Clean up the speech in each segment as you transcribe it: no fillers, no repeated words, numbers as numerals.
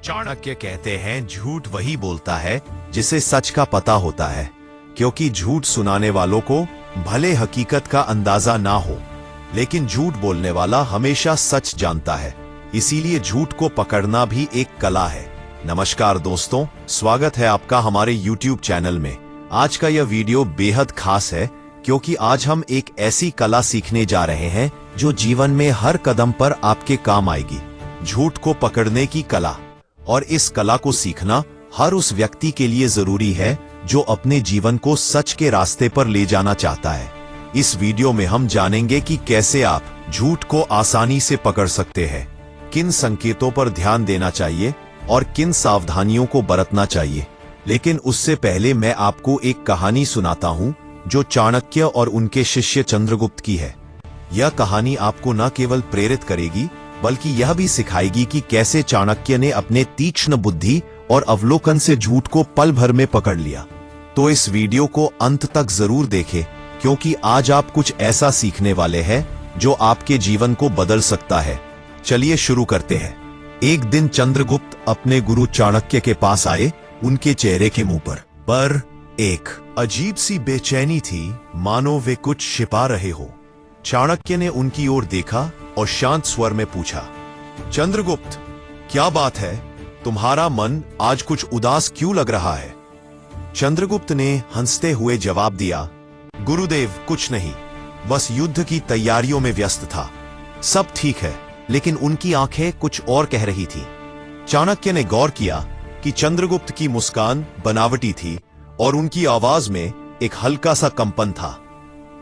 चाणक्य कहते हैं झूठ वही बोलता है जिसे सच का पता होता है, क्योंकि झूठ सुनाने वालों को भले हकीकत का अंदाजा ना हो, लेकिन झूठ बोलने वाला हमेशा सच जानता है। इसीलिए झूठ को पकड़ना भी एक कला है। नमस्कार दोस्तों, स्वागत है आपका हमारे YouTube चैनल में। आज का यह वीडियो बेहद खास है क्योंकि आज हम एक ऐसी कला सीखने जा रहे हैं जो जीवन में हर कदम पर आपके काम आएगी। झूठ को पकड़ने की कला। और इस कला को सीखना हर उस व्यक्ति के लिए जरूरी है जो अपने जीवन को सच के रास्ते पर ले जाना चाहता है। इस वीडियो में हम जानेंगे कि कैसे आप झूठ को आसानी से पकड़ सकते हैं, किन संकेतों पर ध्यान देना चाहिए और किन सावधानियों को बरतना चाहिए। लेकिन उससे पहले मैं आपको एक कहानी सुनाता हूं जो चाणक्य और उनके शिष्य चंद्रगुप्त की है। यह कहानी आपको न केवल प्रेरित करेगी बल्कि यह भी सिखाएगी कि कैसे चाणक्य ने अपने तीक्ष्ण बुद्धि और अवलोकन से झूठ को पल भर में पकड़ लिया। तो इस वीडियो को अंत तक जरूर देखें क्योंकि आज आप कुछ ऐसा सीखने वाले हैं जो आपके जीवन को बदल सकता है। चलिए शुरू करते हैं। एक दिन चंद्रगुप्त अपने गुरु चाणक्य के पास आए। उनके चेहरे के मुंह पर एक अजीब सी बेचैनी थी, मानो वे कुछ छिपा रहे हो। चाणक्य ने उनकी ओर देखा और शांत स्वर में पूछा, चंद्रगुप्त, क्या बात है? तुम्हारा मन आज कुछ उदास क्यों लग रहा है? चंद्रगुप्त ने हंसते हुए जवाब दिया, गुरुदेव, कुछ नहीं, बस युद्ध की तैयारियों में व्यस्त था। सब ठीक है, लेकिन उनकी आंखें कुछ और कह रही थी। चाणक्य ने गौर किया कि चंद्रगुप्त की मुस्कान बनावटी थी और उनकी आवाज में एक हल्का सा कंपन था।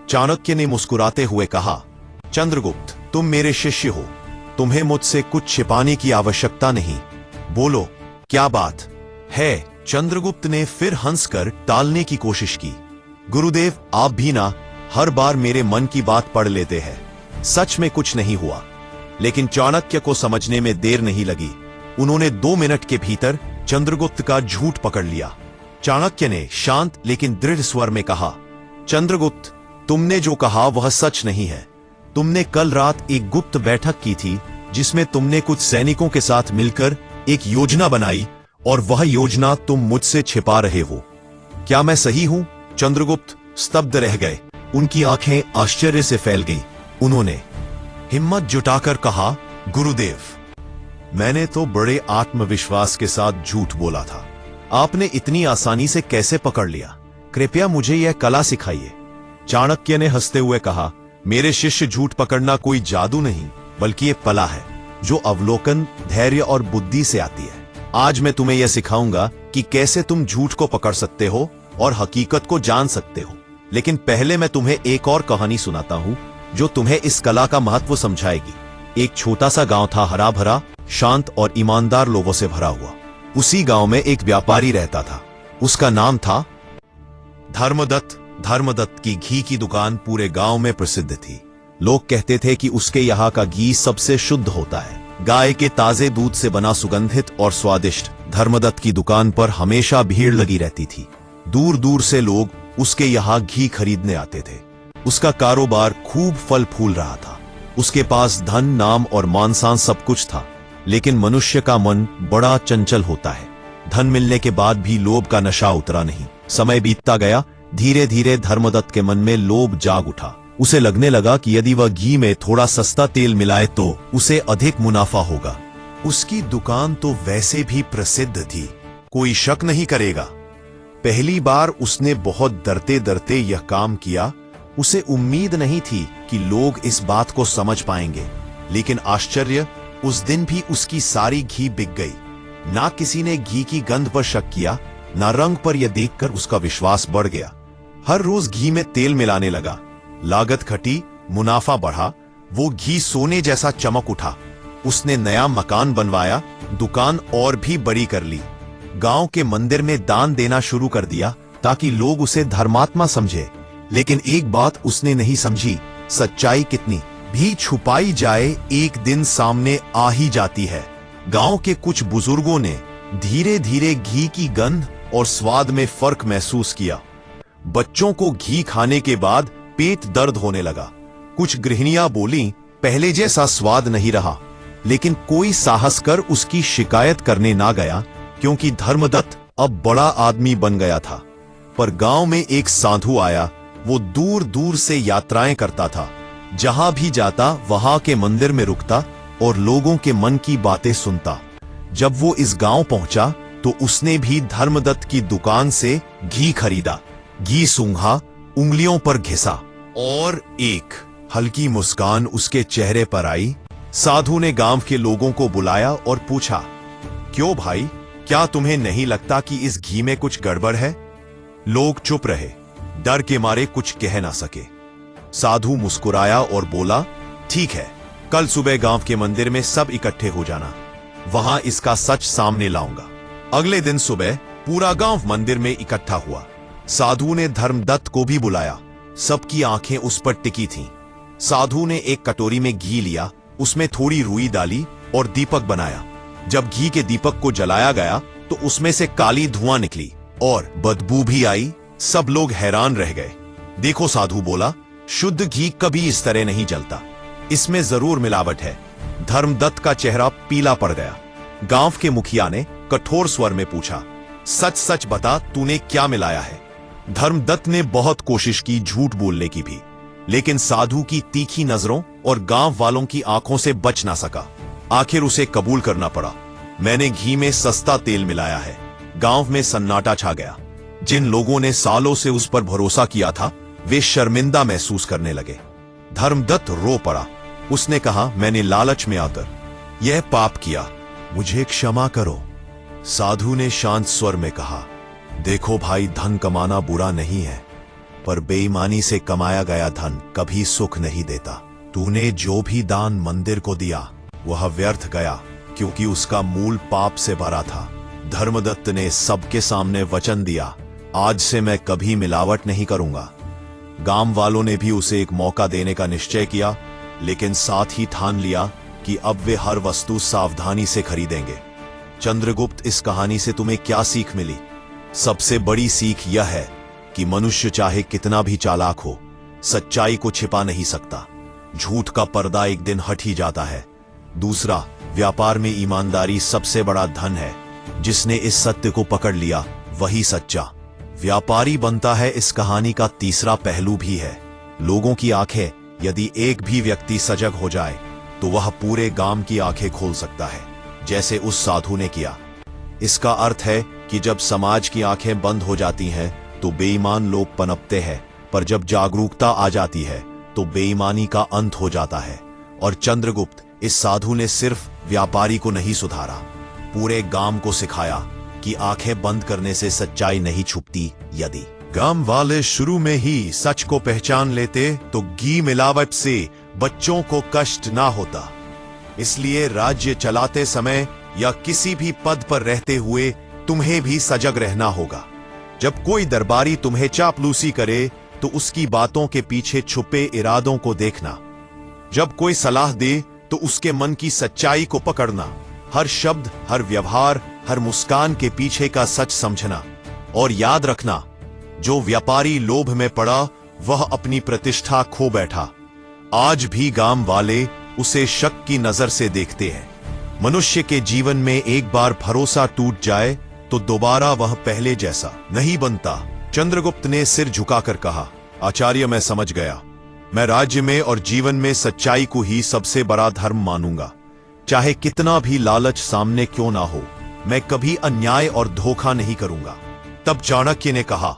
चाणक्य ने मुस्कुराते हुए कहा, चंद्रगुप्त, तुम मेरे शिष्य हो, तुम्हें मुझसे कुछ छिपाने की आवश्यकता नहीं। बोलो, क्या बात है? चंद्रगुप्त ने फिर हंसकर टालने की कोशिश की। गुरुदेव, आप भी ना हर बार मेरे मन की बात पढ़ लेते हैं। सच में कुछ नहीं हुआ। लेकिन चाणक्य को समझने में देर नहीं लगी। उन्होंने 2 मिनट के भीतर चंद्रगुप्त का झूठ पकड़ लिया। चाणक्य ने शांत लेकिन दृढ़ स्वर में कहा, चंद्रगुप्त, तुमने जो कहा वह सच नहीं है। तुमने कल रात एक गुप्त बैठक की थी जिसमें तुमने कुछ सैनिकों के साथ मिलकर एक योजना बनाई और वह योजना तुम मुझसे छिपा रहे हो। क्या मैं सही हूं? चंद्रगुप्त स्तब्ध रह गए। उनकी आंखें आश्चर्य से फैल गईं। उन्होंने हिम्मत जुटाकर कहा, गुरुदेव, मैंने तो बड़े आत्मविश्वास के साथ झूठ बोला था। आपने इतनी आसानी से कैसे पकड़ लिया? कृपया मुझे यह कला सिखाइए। चाणक्य ने हंसते हुए कहा, मेरे शिष्य, झूठ पकड़ना कोई जादू नहीं बल्कि एक कला है जो अवलोकन, धैर्य और बुद्धि से आती है। आज मैं तुम्हें यह सिखाऊंगा कि कैसे तुम झूठ को पकड़ सकते हो और हकीकत को जान सकते हो। लेकिन पहले मैं तुम्हें एक और कहानी सुनाता हूं जो तुम्हें इस कला का महत्व समझाएगी। एक छोटा सा गांव था, हरा भरा, शांत और ईमानदार लोगों से भरा हुआ। उसी गांव में एक व्यापारी रहता था। उसका नाम था धर्मदत्त। धर्मदत्त की घी की दुकान पूरे गांव में प्रसिद्ध थी। लोग कहते थे कि उसके यहाँ का घी सबसे शुद्ध होता है। गाय के ताजे दूध से बना, सुगंधित और स्वादिष्ट। धर्मदत्त की दुकान पर हमेशा भीड़ लगी रहती थी। दूर दूर से लोग उसके यहाँ घी खरीदने आते थे। उसका कारोबार खूब फल फूल रहा था। उसके पास धन, नाम और मान शान सब कुछ था। लेकिन मनुष्य का मन बड़ा चंचल होता है। धन मिलने के बाद भी लोभ का नशा उतरा नहीं। समय बीतता गया। धीरे धीरे धर्मदत्त के मन में लोभ जाग उठा। उसे लगने लगा कि यदि वह घी में थोड़ा सस्ता तेल मिलाए तो उसे अधिक मुनाफा होगा। उसकी दुकान तो वैसे भी प्रसिद्ध थी, कोई शक नहीं करेगा। पहली बार उसने बहुत डरते डरते यह काम किया। उसे उम्मीद नहीं थी कि लोग इस बात को समझ पाएंगे। लेकिन आश्चर्य, उस दिन भी उसकी सारी घी बिक गई। ना किसी ने घी की गंध पर शक किया, ना रंग पर। यह देखकर उसका विश्वास बढ़ गया। हर रोज घी में तेल मिलाने लगा। लागत घटी, मुनाफा बढ़ा। वो घी सोने जैसा चमक उठा। उसने नया मकान बनवाया, दुकान और भी बड़ी कर ली। गांव के मंदिर में दान देना शुरू कर दिया ताकि लोग उसे धर्मात्मा समझे। लेकिन एक बात उसने नहीं समझी, सच्चाई कितनी भी छुपाई जाए एक दिन सामने आ ही जाती है। गांव के कुछ बुजुर्गों ने धीरे धीरे घी की गंध और स्वाद में फर्क महसूस किया। बच्चों को घी खाने के बाद पेट दर्द होने लगा। कुछ गृहिणियां बोलीं, पहले जैसा स्वाद नहीं रहा। लेकिन कोई साहस कर उसकी शिकायत करने ना गया, क्योंकि धर्मदत्त अब बड़ा आदमी बन गया था। पर गांव में एक साधु आया। वो दूर दूर से यात्राएं करता था, जहां भी जाता वहां के मंदिर में रुकता और लोगों के मन की बातें सुनता। जब वो इस गांव पहुंचा तो उसने भी धर्मदत्त की दुकान से घी खरीदा। घी सूंघा, उंगलियों पर घिसा और एक हल्की मुस्कान उसके चेहरे पर आई। साधु ने गांव के लोगों को बुलाया और पूछा, क्यों भाई, क्या तुम्हें नहीं लगता कि इस घी में कुछ गड़बड़ है? लोग चुप रहे, डर के मारे कुछ कह ना सके। साधु मुस्कुराया और बोला, ठीक है, कल सुबह गांव के मंदिर में सब इकट्ठे हो जाना, वहां इसका सच सामने लाऊंगा। अगले दिन सुबह पूरा गांव मंदिर में इकट्ठा हुआ। साधु ने धर्मदत्त को भी बुलाया। सबकी आंखें उस पर टिकी थीं। साधु ने एक कटोरी में घी लिया, उसमें थोड़ी रुई डाली और दीपक बनाया। जब घी के दीपक को जलाया गया तो उसमें से काली धुआं निकली और बदबू भी आई। सब लोग हैरान रह गए। देखो, साधु बोला, शुद्ध घी कभी इस तरह नहीं जलता, इसमें जरूर मिलावट है। धर्मदत्त का चेहरा पीला पड़ गया। गांव के मुखिया ने कठोर स्वर में पूछा, सच सच बता, तूने क्या मिलाया है? धर्मदत्त ने बहुत कोशिश की झूठ बोलने की भी, लेकिन साधु की तीखी नजरों और गांव वालों की आंखों से बच ना सका। आखिर उसे कबूल करना पड़ा, मैंने घी में सस्ता तेल मिलाया है। गांव में सन्नाटा छा गया। जिन लोगों ने सालों से उस पर भरोसा किया था, वे शर्मिंदा महसूस करने लगे। धर्मदत्त रो पड़ा। उसने कहा, मैंने लालच में आकर यह पाप किया, मुझे क्षमा करो। साधु ने शांत स्वर में कहा, देखो भाई, धन कमाना बुरा नहीं है, पर बेईमानी से कमाया गया धन कभी सुख नहीं देता। तूने जो भी दान मंदिर को दिया वह व्यर्थ गया, क्योंकि उसका मूल पाप से भरा था। धर्मदत्त ने सबके सामने वचन दिया, आज से मैं कभी मिलावट नहीं करूंगा। गांव वालों ने भी उसे एक मौका देने का निश्चय किया, लेकिन साथ ही ठान लिया कि अब वे हर वस्तु सावधानी से खरीदेंगे। चंद्रगुप्त, इस कहानी से तुम्हें क्या सीख मिली? सबसे बड़ी सीख यह है कि मनुष्य चाहे कितना भी चालाक हो, सच्चाई को छिपा नहीं सकता। झूठ का पर्दा एक दिन हट ही जाता है। दूसरा, व्यापार में ईमानदारी सबसे बड़ा धन है। जिसने इस सत्य को पकड़ लिया वही सच्चा व्यापारी बनता है। इस कहानी का तीसरा पहलू भी है। लोगों की आंखें, यदि एक भी व्यक्ति सजग हो जाए तो वह पूरे गांव की आंखें खोल सकता है, जैसे उस साधु ने किया। इसका अर्थ है कि जब समाज की आंखें बंद हो जाती हैं तो बेईमान लोग पनपते हैं, पर जब जागरूकता आ जाती है तो बेईमानी का अंत हो जाता है। और चंद्रगुप्त, इस साधु ने सिर्फ व्यापारी को नहीं सुधारा, पूरे गांव को सिखाया कि आंखें बंद करने से सच्चाई नहीं छुपती। यदि गांव वाले शुरू में ही सच को पहचान लेते तो घी मिलावट से बच्चों को कष्ट ना होता। इसलिए राज्य चलाते समय या किसी भी पद पर रहते हुए तुम्हें भी सजग रहना होगा। जब कोई दरबारी तुम्हें चापलूसी करे तो उसकी बातों के पीछे छुपे इरादों को देखना। जब कोई सलाह दे तो उसके मन की सच्चाई को पकड़ना। हर शब्द, हर व्यवहार, हर मुस्कान के पीछे का सच समझना। और याद रखना, जो व्यापारी लोभ में पड़ा वह अपनी प्रतिष्ठा खो बैठा। आज भी गांव वाले उसे शक की नजर से देखते हैं। मनुष्य के जीवन में एक बार भरोसा टूट जाए तो दोबारा वह पहले जैसा नहीं बनता। चंद्रगुप्त ने सिर झुकाकर कहा, आचार्य, मैं समझ गया। मैं राज्य में और जीवन में सच्चाई को ही सबसे बड़ा धर्म मानूंगा। चाहे कितना भी लालच सामने क्यों ना हो, मैं कभी अन्याय और धोखा नहीं करूंगा। तब चाणक्य ने कहा,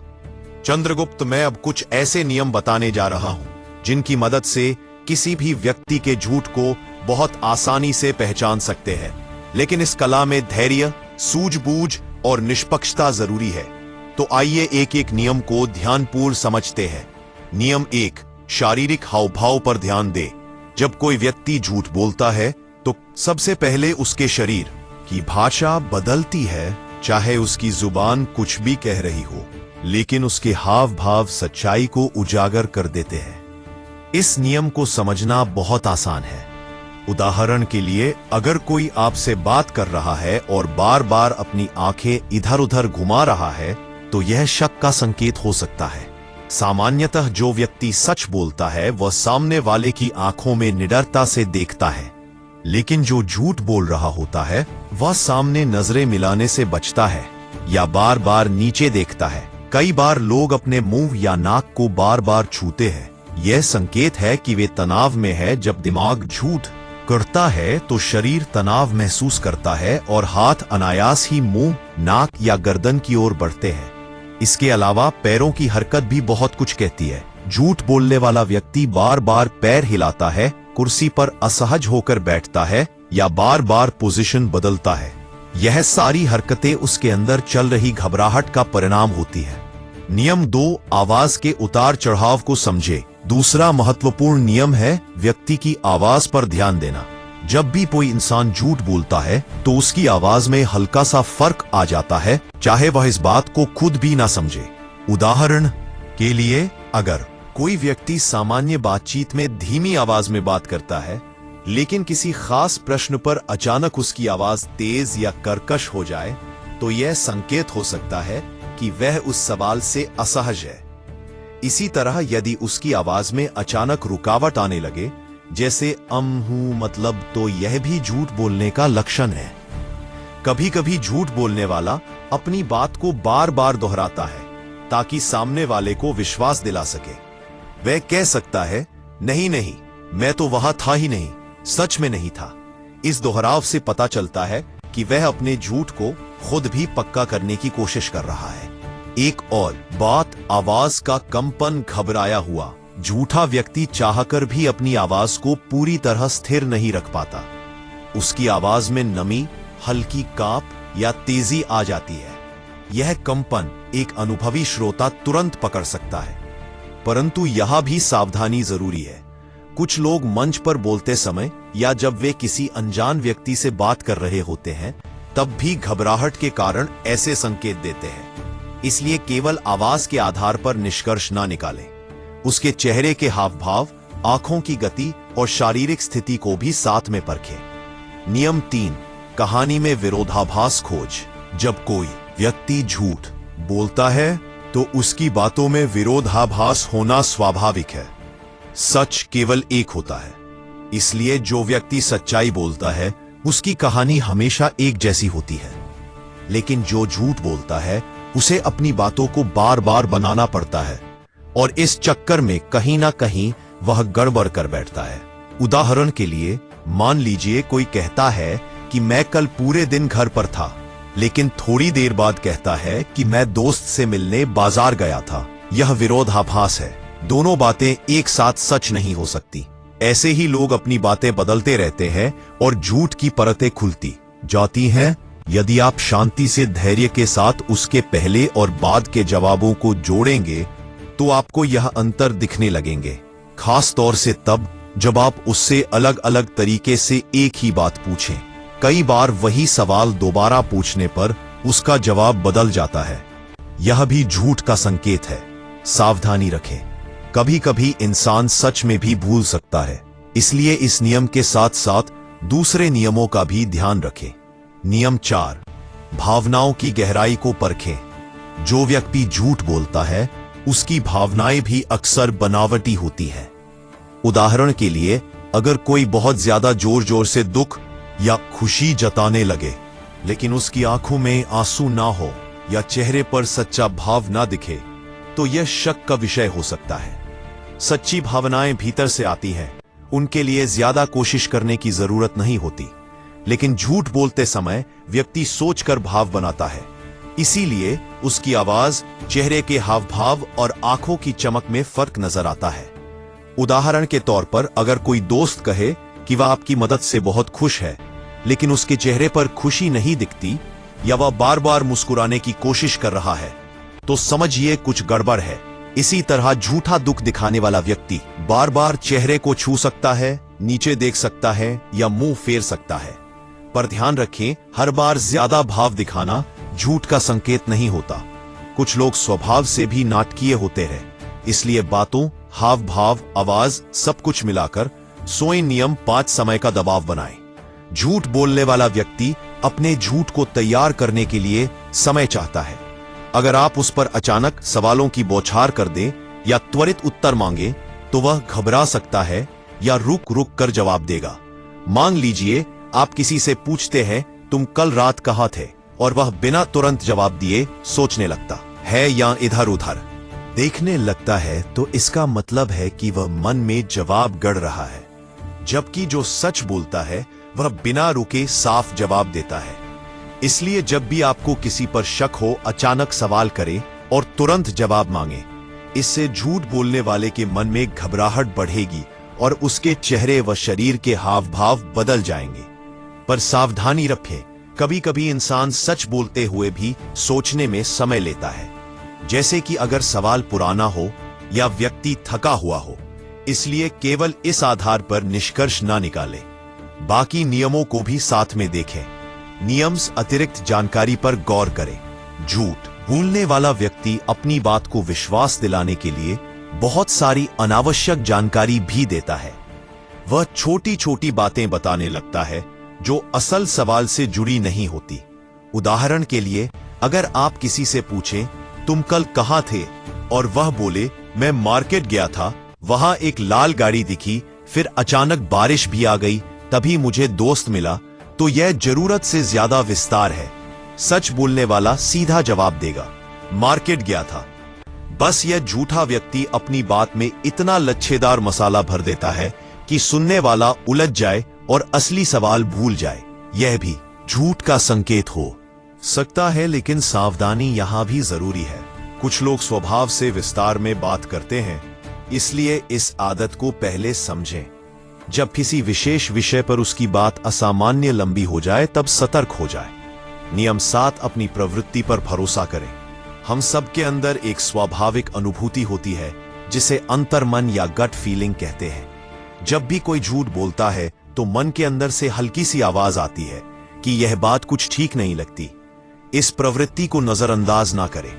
चंद्रगुप्त, मैं अब कुछ ऐसे नियम बताने जा रहा हूं जिनकी मदद से किसी भी व्यक्ति के झूठ को बहुत आसानी से पहचान सकते हैं। लेकिन इस कला में धैर्य, सूझबूझ और निष्पक्षता जरूरी है। तो आइए एक एक नियम को ध्यानपूर्वक समझते हैं। नियम 1, शारीरिक हावभाव पर ध्यान दे। जब कोई व्यक्ति झूठ बोलता है तो सबसे पहले उसके शरीर की भाषा बदलती है। चाहे उसकी जुबान कुछ भी कह रही हो, लेकिन उसके हाव भाव सच्चाई को उजागर कर देते हैं। इस नियम को समझना बहुत आसान है। उदाहरण के लिए, अगर कोई आपसे बात कर रहा है और बार बार अपनी आंखें इधर उधर घुमा रहा है तो यह शक का संकेत हो सकता है। सामान्यतः जो व्यक्ति सच बोलता है वह सामने वाले की आंखों में निडरता से देखता है। लेकिन जो झूठ बोल रहा होता है वह सामने नजरें मिलाने से बचता है या बार बार नीचे देखता है। कई बार लोग अपने मुंह या नाक को बार बार छूते हैं। यह संकेत है कि वे तनाव में है। जब दिमाग झूठ करता है तो शरीर तनाव महसूस करता है और हाथ अनायास ही मुंह, नाक या गर्दन की ओर बढ़ते हैं। इसके अलावा पैरों की हरकत भी बहुत कुछ कहती है। झूठ बोलने वाला व्यक्ति बार बार पैर हिलाता है, कुर्सी पर असहज होकर बैठता है या बार बार पोजीशन बदलता है। यह सारी हरकतें उसके अंदर चल रही घबराहट का परिणाम होती है। नियम 2, आवाज के उतार चढ़ाव को समझे। दूसरा महत्वपूर्ण नियम है व्यक्ति की आवाज पर ध्यान देना। जब भी कोई इंसान झूठ बोलता है तो उसकी आवाज में हल्का सा फर्क आ जाता है, चाहे वह इस बात को खुद भी ना समझे। उदाहरण के लिए, अगर कोई व्यक्ति सामान्य बातचीत में धीमी आवाज में बात करता है, लेकिन किसी खास प्रश्न पर अचानक उसकी आवाज तेज या कर्कश हो जाए, तो यह संकेत हो सकता है कि वह उस सवाल से असहज है। इसी तरह यदि उसकी आवाज में अचानक रुकावट आने लगे, जैसे हूं मतलब, तो यह भी झूठ बोलने का लक्षण है। कभी कभी झूठ बोलने वाला अपनी बात को बार बार दोहराता है ताकि सामने वाले को विश्वास दिला सके। वह कह सकता है, नहीं नहीं, मैं तो वहां था ही नहीं, सच में नहीं था। इस दोहराव से पता चलता है कि वह अपने झूठ को खुद भी पक्का करने की कोशिश कर रहा है। एक और बात, आवाज का कंपन। घबराया हुआ झूठा व्यक्ति चाहकर भी अपनी आवाज को पूरी तरह स्थिर नहीं रख पाता। उसकी आवाज में नमी, हल्की कांप या तेजी आ जाती है। यह कंपन एक अनुभवी श्रोता तुरंत पकड़ सकता है, परंतु यहां भी सावधानी जरूरी है। कुछ लोग मंच पर बोलते समय या जब वे किसी अनजान व्यक्ति से बात कर रहे होते हैं, तब भी घबराहट के कारण ऐसे संकेत देते हैं। इसलिए केवल आवाज के आधार पर निष्कर्ष ना निकालें। उसके चेहरे के हाव भाव, आंखों की गति और शारीरिक स्थिति को भी साथ में परखें। नियम 3, कहानी में विरोधाभास खोज। जब कोई व्यक्ति झूठ बोलता है तो उसकी बातों में विरोधाभास होना स्वाभाविक है। सच केवल एक होता है, इसलिए जो व्यक्ति सच्चाई बोलता है उसकी कहानी हमेशा एक जैसी होती है। लेकिन जो झूठ बोलता है उसे अपनी बातों को बार बार बनाना पड़ता है और इस चक्कर में कहीं ना कहीं वह गड़बड़ कर बैठता है। उदाहरण के लिए, मान लीजिए कोई कहता है कि मैं कल पूरे दिन घर पर था, लेकिन थोड़ी देर बाद कहता है कि मैं दोस्त से मिलने बाजार गया था। यह विरोधाभास है। दोनों बातें एक साथ सच नहीं हो सकती। ऐसे ही लोग अपनी बातें बदलते रहते हैं और झूठ की परतें खुलती जाती हैं। यदि आप शांति से धैर्य के साथ उसके पहले और बाद के जवाबों को जोड़ेंगे तो आपको यह अंतर दिखने लगेंगे, खास तौर से तब जब आप उससे अलग अलग तरीके से एक ही बात पूछें। कई बार वही सवाल दोबारा पूछने पर उसका जवाब बदल जाता है। यह भी झूठ का संकेत है। सावधानी रखें, कभी कभी इंसान सच में भी भूल सकता है। इसलिए इस नियम के साथ साथ दूसरे नियमों का भी ध्यान रखें। नियम 4, भावनाओं की गहराई को परखें। जो व्यक्ति झूठ बोलता है उसकी भावनाएं भी अक्सर बनावटी होती हैं। उदाहरण के लिए, अगर कोई बहुत ज्यादा जोर जोर से दुख या खुशी जताने लगे, लेकिन उसकी आंखों में आंसू ना हो या चेहरे पर सच्चा भाव ना दिखे, तो यह शक का विषय हो सकता है। सच्ची भावनाएं भीतर से आती हैं, उनके लिए ज्यादा कोशिश करने की जरूरत नहीं होती। लेकिन झूठ बोलते समय व्यक्ति सोचकर भाव बनाता है, इसीलिए उसकी आवाज, चेहरे के हाव भाव और आंखों की चमक में फर्क नजर आता है। उदाहरण के तौर पर, अगर कोई दोस्त कहे कि वह आपकी मदद से बहुत खुश है, लेकिन उसके चेहरे पर खुशी नहीं दिखती या वह बार बार मुस्कुराने की कोशिश कर रहा है, तो समझिए कुछ गड़बड़ है। इसी तरह झूठा दुख दिखाने वाला व्यक्ति बार बार चेहरे को छू सकता है, नीचे देख सकता है या मुंह फेर सकता है। पर ध्यान रखें, हर बार ज्यादा भाव दिखाना झूठ का संकेत नहीं होता। कुछ लोग स्वभाव से भी नाटकीय होते हैं, इसलिए बातों, हाव भाव, आवाज सब कुछ मिलाकर सोए नियम 5 समय का दबाव बनाएं। झूठ बोलने वाला व्यक्ति अपने झूठ को तैयार करने के लिए समय चाहता है। अगर आप उस पर अचानक सवालों की बौछार कर दें या त्वरित उत्तर मांगे, तो वह घबरा सकता है या रुक रुक कर जवाब देगा। मान लीजिए आप किसी से पूछते हैं तुम कल रात कहाँ थे, और वह बिना तुरंत जवाब दिए सोचने लगता है या इधर उधर देखने लगता है, तो इसका मतलब है कि वह मन में जवाब गढ़ रहा है। जबकि जो सच बोलता है वह बिना रुके साफ जवाब देता है। इसलिए जब भी आपको किसी पर शक हो, अचानक सवाल करें और तुरंत जवाब मांगे। इससे झूठ बोलने वाले के मन में घबराहट बढ़ेगी और उसके चेहरे व शरीर के हाव भाव बदल जाएंगे। पर सावधानी रखें, कभी कभी इंसान सच बोलते हुए भी सोचने में समय लेता है, जैसे कि अगर सवाल पुराना हो या व्यक्ति थका हुआ हो। इसलिए केवल इस आधार पर निष्कर्ष ना निकालें, बाकी नियमों को भी साथ में देखें। नियम अतिरिक्त जानकारी पर गौर करें। झूठ बोलने वाला व्यक्ति अपनी बात को विश्वास दिलाने के लिए बहुत सारी अनावश्यक जानकारी भी देता है। वह छोटी छोटी बातें बताने लगता है जो असल सवाल से जुड़ी नहीं होती। उदाहरण के लिए, अगर आप किसी से पूछें तुम कल कहाँ थे, और वह बोले मैं मार्केट गया था, वहां एक लाल गाड़ी दिखी, फिर अचानक बारिश भी आ गई, तभी मुझे दोस्त मिला, तो यह जरूरत से ज्यादा विस्तार है। सच बोलने वाला सीधा जवाब देगा, मार्केट गया था। बस यह झूठा व्यक्ति अपनी बात में इतना लच्छेदार मसाला भर देता है कि सुनने वाला उलझ जाए और असली सवाल भूल जाए। यह भी झूठ का संकेत हो सकता है, लेकिन सावधानी यहां भी जरूरी है। कुछ लोग स्वभाव से विस्तार में बात करते हैं, इसलिए इस आदत को पहले समझें। जब किसी विशेष विषय पर उसकी बात असामान्य लंबी हो जाए तब सतर्क हो जाए। नियम 7, अपनी प्रवृत्ति पर भरोसा करें। हम सबके अंदर एक स्वाभाविक अनुभूति होती है जिसे अंतर्मन या गट फीलिंग कहते हैं। जब भी कोई झूठ बोलता है तो मन के अंदर से हल्की सी आवाज आती है कि यह बात कुछ ठीक नहीं लगती। इस प्रवृत्ति को नजरअंदाज ना करें।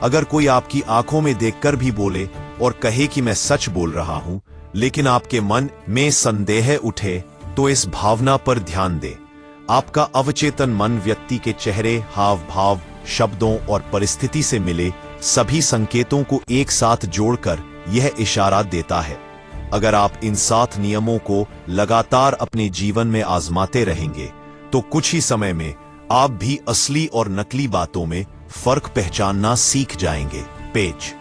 अगर कोई आपकी आंखों में देखकर भी बोले और कहे कि मैं सच बोल रहा हूं, लेकिन आपके मन में संदेह उठे, तो इस भावना पर ध्यान दें। आपका अवचेतन मन व्यक्ति के चेहरे, हाव भाव, शब्दों और परिस्थिति से मिले सभी संकेतों को एक साथ जोड़कर यह इशारा देता है। अगर आप इन 7 नियमों को लगातार अपने जीवन में आजमाते रहेंगे तो कुछ ही समय में आप भी असली और नकली बातों में फर्क पहचानना सीख जाएंगे। पेज